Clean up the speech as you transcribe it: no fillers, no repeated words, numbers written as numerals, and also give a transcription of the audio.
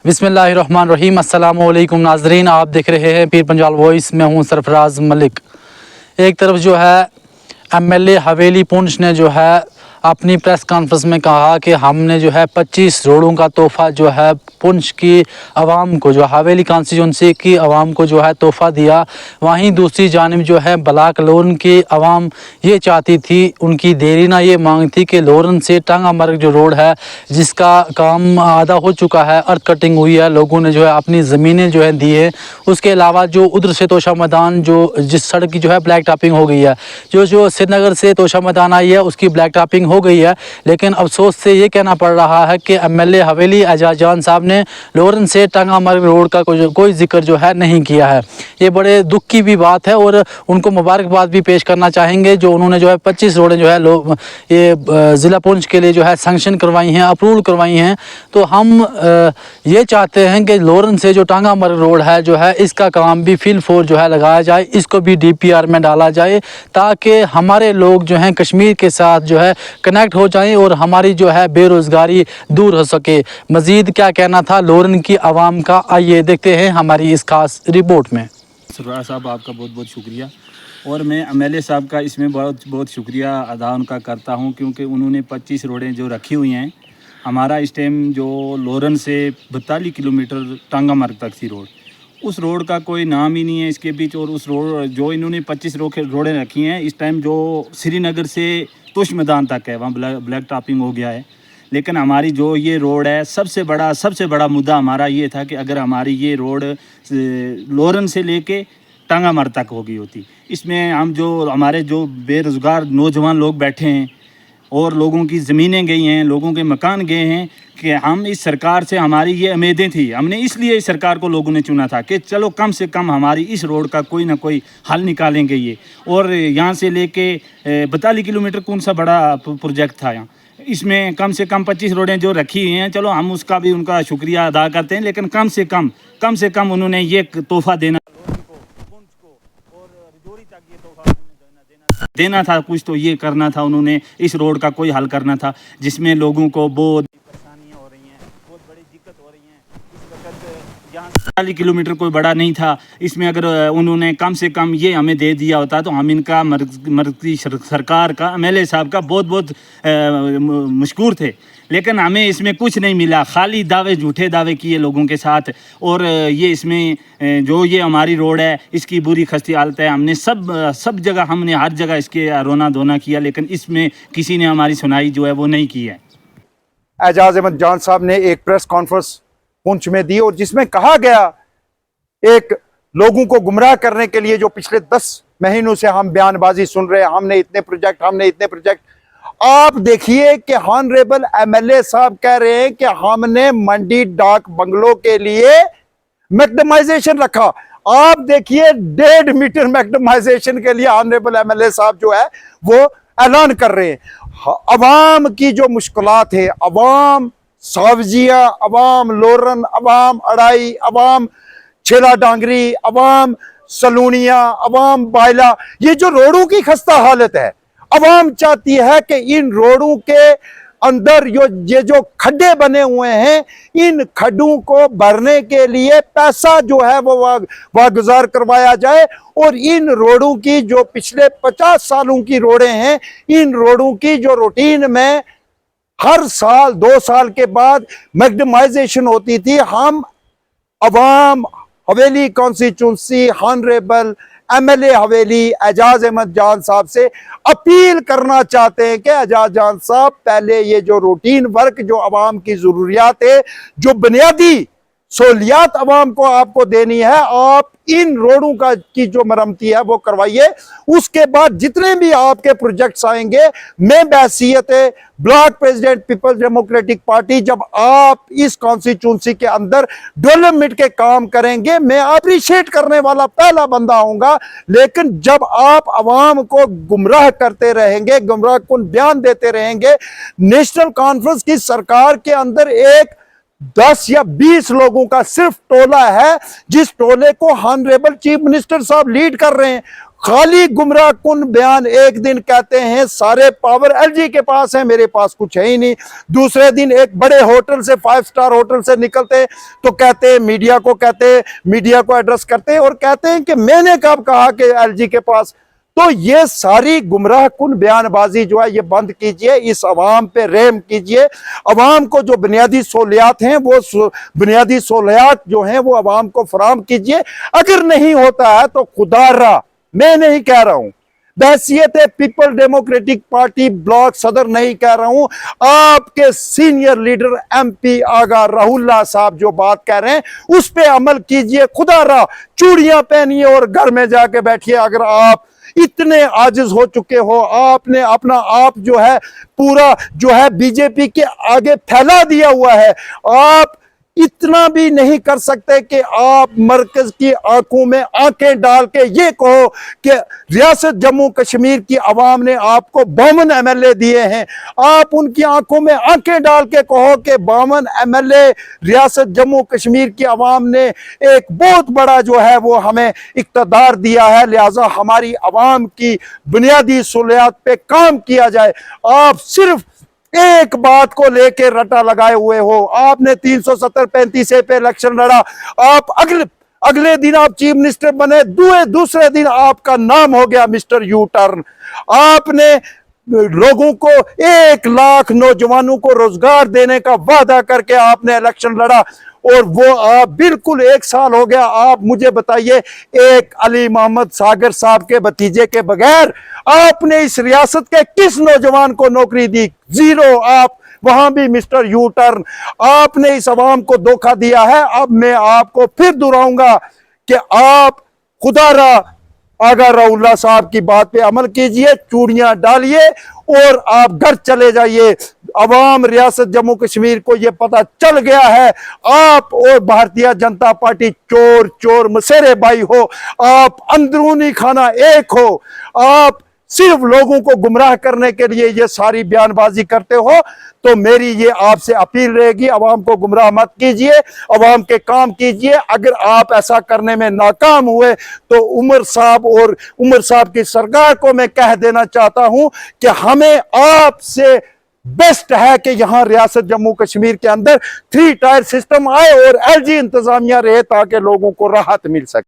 बिस्मिल्लाहिर्रहमानिर्रहीम। अस्सलामुअलैकुम नाजरीन, आप देख रहे हैं पीर पंजाल वॉइस। मैं हूं सरफराज मलिक। एक तरफ जो है एमएलए हवेली पुंछ ने जो है अपनी प्रेस कॉन्फ्रेंस में कहा कि हमने जो है 25 रोडों का तोहफ़ा जो है पुंछ की आवाम को, जो हवेली कॉन्स्टिट्यूंसी की आवाम को जो है तोहफ़ा दिया। वहीं दूसरी जानिब जो है ब्लॉक लोरन की आवाम ये चाहती थी, उनकी देरीना ये मांग थी कि लोरन से टांगा मार्ग जो रोड है जिसका काम आधा हो चुका है, अर्थ कटिंग हुई है, लोगों ने जो है अपनी ज़मीनें जो है दी है। उसके अलावा जो उधर से तोशा मैदान जो जिस सड़क की जो है ब्लैक टॉपिंग हो गई है, जो श्रीनगर से तोशा मैदान आई है उसकी ब्लैक टॉपिंग हो गई है। लेकिन अफसोस से ये कहना पड़ रहा है कि एमएलए हवेली एजाज जान साहब ने लोरन से टांगा मार्ग रोड का कोई जिक्र जो है नहीं किया है। ये बड़े दुख की भी बात है और उनको मुबारकबाद भी पेश करना चाहेंगे जो उन्होंने जो है 25 रोडें जो है ये ज़िला पुंछ के लिए जो है सैंक्शन करवाई हैं, अप्रूवल करवाई हैं। तो हम ये चाहते हैं कि लोरन से जो टांगा मार्ग रोड है जो है इसका काम भी फिल फोर जो है लगाया जाए, इसको भी डीपीआर में डाला जाए ताकि हमारे लोग जो हैं कश्मीर के साथ जो है कनेक्ट हो जाएं और हमारी जो है बेरोज़गारी दूर हो सके। मज़ीद क्या कहना था लोरन की आवाम का, आइए देखते हैं हमारी इस खास रिपोर्ट में। सरफराज साहब, आपका बहुत बहुत शुक्रिया और मैं एमएलए साहब का इसमें बहुत बहुत शुक्रिया अदा उनका करता हूं क्योंकि उन्होंने 25 रोडें जो रखी हुई हैं। हमारा इस टाइम जो लोरन से 42 किलोमीटर टांगा मार्ग तक थी रोड, उस रोड का कोई नाम ही नहीं है इसके बीच। और उस रोड जो इन्होंने 25 रोडें रखी हैं इस टाइम जो श्रीनगर से तुश मैदान तक है वहाँ ब्लैक टॉपिंग हो गया है। लेकिन हमारी जो ये रोड है सबसे बड़ा मुद्दा हमारा ये था कि अगर हमारी ये रोड लोरन से लेके टांगा मार्ग तक हो गई होती, इसमें हम जो हमारे जो बेरोज़गार नौजवान लोग बैठे हैं और लोगों की ज़मीनें गई हैं, लोगों के मकान गए हैं, कि हम इस सरकार से हमारी ये उम्मीदें थी। हमने इसलिए इस सरकार को लोगों ने चुना था कि चलो कम से कम हमारी इस रोड का कोई ना कोई हल निकालेंगे ये। और यहाँ से लेके 42 किलोमीटर कौन सा बड़ा प्रोजेक्ट था यहाँ, इसमें कम से कम 25 रोडें जो रखी हुई हैं, चलो हम उसका भी उनका शुक्रिया अदा करते हैं। लेकिन कम से कम उन्होंने ये तोहफ़ा देना था, कुछ तो ये करना था। उन्होंने इस रोड का कोई हल करना था जिसमें लोगों को बहुत परेशानियाँ हो रही हैं, बहुत बड़ी दिक्कत हो रही हैं। इस वक्त यहाँ 40 किलोमीटर कोई बड़ा नहीं था, इसमें अगर उन्होंने कम से कम ये हमें दे दिया होता तो हम इनका मर्कज़ी सरकार का एमएलए साहब का बहुत बहुत मशकूर थे। लेकिन हमें इसमें कुछ नहीं मिला, खाली दावे, झूठे दावे किए लोगों के साथ। और ये इसमें जो ये हमारी रोड है इसकी बुरी खस्ती हालत है। हमने सब जगह, हमने हर जगह इसके रोना धोना किया, लेकिन इसमें किसी ने हमारी सुनाई जो है वो नहीं की है। एजाज अहमद जान साहब ने एक प्रेस कॉन्फ्रेंस पुंछ में दी और जिसमें कहा गया, एक लोगों को गुमराह करने के लिए जो पिछले 10 महीनों से हम बयानबाजी सुन रहे हैं, हमने इतने प्रोजेक्ट। आप देखिए कि ऑनरेबल एमएलए साहब कह रहे हैं कि हमने मंडी डाक बंगलों के लिए मैक्डमाइजेशन रखा। आप देखिए 1.5 मीटर मैक्डमाइजेशन के लिए ऑनरेबल एमएलए साहब जो है वो ऐलान कर रहे हैं। अवाम की जो मुश्किलात है, अवाम सावजिया, अवाम लोरन, अवाम अड़ाई, अवाम छेला डांगरी, अवाम सलूनिया, अवाम बायला, ये जो रोडों की खस्ता हालत है, अवाम चाहती है कि इन रोडों के अंदर ये जो खड्डे बने हुए हैं, इन खड्डों को भरने के लिए पैसा जो है वो वागुजार करवाया जाए। और इन रोडों की जो पिछले 50 सालों की रोडें हैं, इन रोडों की जो रूटीन में हर साल 2 साल के बाद मैग्डमाइजेशन होती थी, हम अवाम हवेली कॉन्स्टिट्यूंसी ऑनरेबल एमएलए हवेली एजाज अहमद जान साहब से अपील करना चाहते हैं कि एजाज जान साहब, पहले ये जो रूटीन वर्क, जो अवाम की जरूरियात है, जो बुनियादी सहूलियात अवाम को आपको देनी है, आप इन रोडों का की जो मरम्मती है वो करवाइए। उसके बाद जितने भी आपके प्रोजेक्ट्स आएंगे, मैं बहैसियत ब्लॉक प्रेसिडेंट पीपल्स डेमोक्रेटिक पार्टी, जब आप इस कॉन्स्टिट्यूंसी के अंदर डेवलपमेंट के काम करेंगे, मैं अप्रिशिएट करने वाला पहला बंदा होऊंगा। लेकिन जब आप अवाम को गुमराह करते रहेंगे, गुमराह कुन बयान देते रहेंगे, नेशनल कॉन्फ्रेंस की सरकार के अंदर एक 10 या 20 लोगों का सिर्फ टोला है, जिस टोले को ऑनरेबल चीफ मिनिस्टर साहब लीड कर रहे हैं। खाली गुमराह कुन बयान, एक दिन कहते हैं सारे पावर एलजी के पास है, मेरे पास कुछ है ही नहीं। दूसरे दिन एक बड़े होटल से, 5 स्टार होटल से निकलते हैं तो कहते हैं मीडिया को, कहते हैं मीडिया को एड्रेस करते हैं और कहते हैं कि मैंने कब कहा कि एलजी के पास। तो ये सारी गुमराह कुन बयानबाजी जो है ये बंद कीजिए, इस अवाम पे रहम कीजिए। अवाम को जो बुनियादी सहूलियात हैं वो बुनियादी सहूलियात जो हैं वो अवाम को फराहम कीजिए। अगर नहीं होता है तो खुदारा, मैं नहीं कह रहा हूं, बहसियत पीपल डेमोक्रेटिक पार्टी ब्लॉक सदर नहीं कह रहा हूं, आपके सीनियर लीडर एमपी आगा राहुल्ला साहब जो बात कह रहे हैं उस पे अमल कीजिए। खुदारा चूड़ियां पहनिए और घर में जाके बैठिए। अगर आप इतने आजिज हो चुके हो, आपने अपना आप जो है पूरा जो है बीजेपी के आगे फैला दिया हुआ है, आप इतना भी नहीं कर सकते कि आप मरकज की आंखों में आंखें डाल के ये कहो कि रियासत जम्मू कश्मीर की आवाम ने आपको 52 एमएलए दिए हैं। आप उनकी आंखों में आंखें डाल के कहो कि 52 एमएलए रियासत जम्मू कश्मीर की आवाम ने एक बहुत बड़ा जो है वो हमें इक़्तिदार दिया है, लिहाजा हमारी आवाम की बुनियादी सहूलियात पे काम किया जाए। आप सिर्फ एक बात को लेके रटा लगाए हुए हो। आपने 370-35 पे इलेक्शन लड़ा, आप अगले दिन आप चीफ मिनिस्टर बने, दूसरे दिन आपका नाम हो गया मिस्टर यू टर्न। आपने लोगों को 1 लाख नौजवानों को रोजगार देने का वादा करके आपने इलेक्शन लड़ा और वो आप बिल्कुल 1 साल हो गया। आप मुझे बताइए, एक अली मोहम्मद सागर साहब के भतीजे के बगैर आपने इस रियासत के किस नौजवान को नौकरी दी? 0। आप वहां भी मिस्टर यू टर्न, आपने इस अवाम को धोखा दिया है। अब मैं आपको फिर दोहराऊंगा कि आप खुदारा आगा राहुल्ला साहब की बात पे अमल कीजिए, चूड़ियां डालिए और आप घर चले जाइए। अवाम रियासत जम्मू कश्मीर को यह पता चल गया है, आप और भारतीय जनता पार्टी चोर चोर मसेरे भाई हो, आप अंदरूनी खाना एक हो, आप सिर्फ लोगों को गुमराह करने के लिए ये सारी बयानबाजी करते हो। तो मेरी ये आपसे अपील रहेगी, अवाम को गुमराह मत कीजिए, अवाम के काम कीजिए। अगर आप ऐसा करने में नाकाम हुए तो उमर साहब और उमर साहब की सरकार को मैं कह देना चाहता हूं कि हमें आपसे बेस्ट है कि यहां रियासत जम्मू कश्मीर के अंदर 3 टायर सिस्टम आए और एलजी इंतजामिया रहे ताकि लोगों को राहत मिल सके।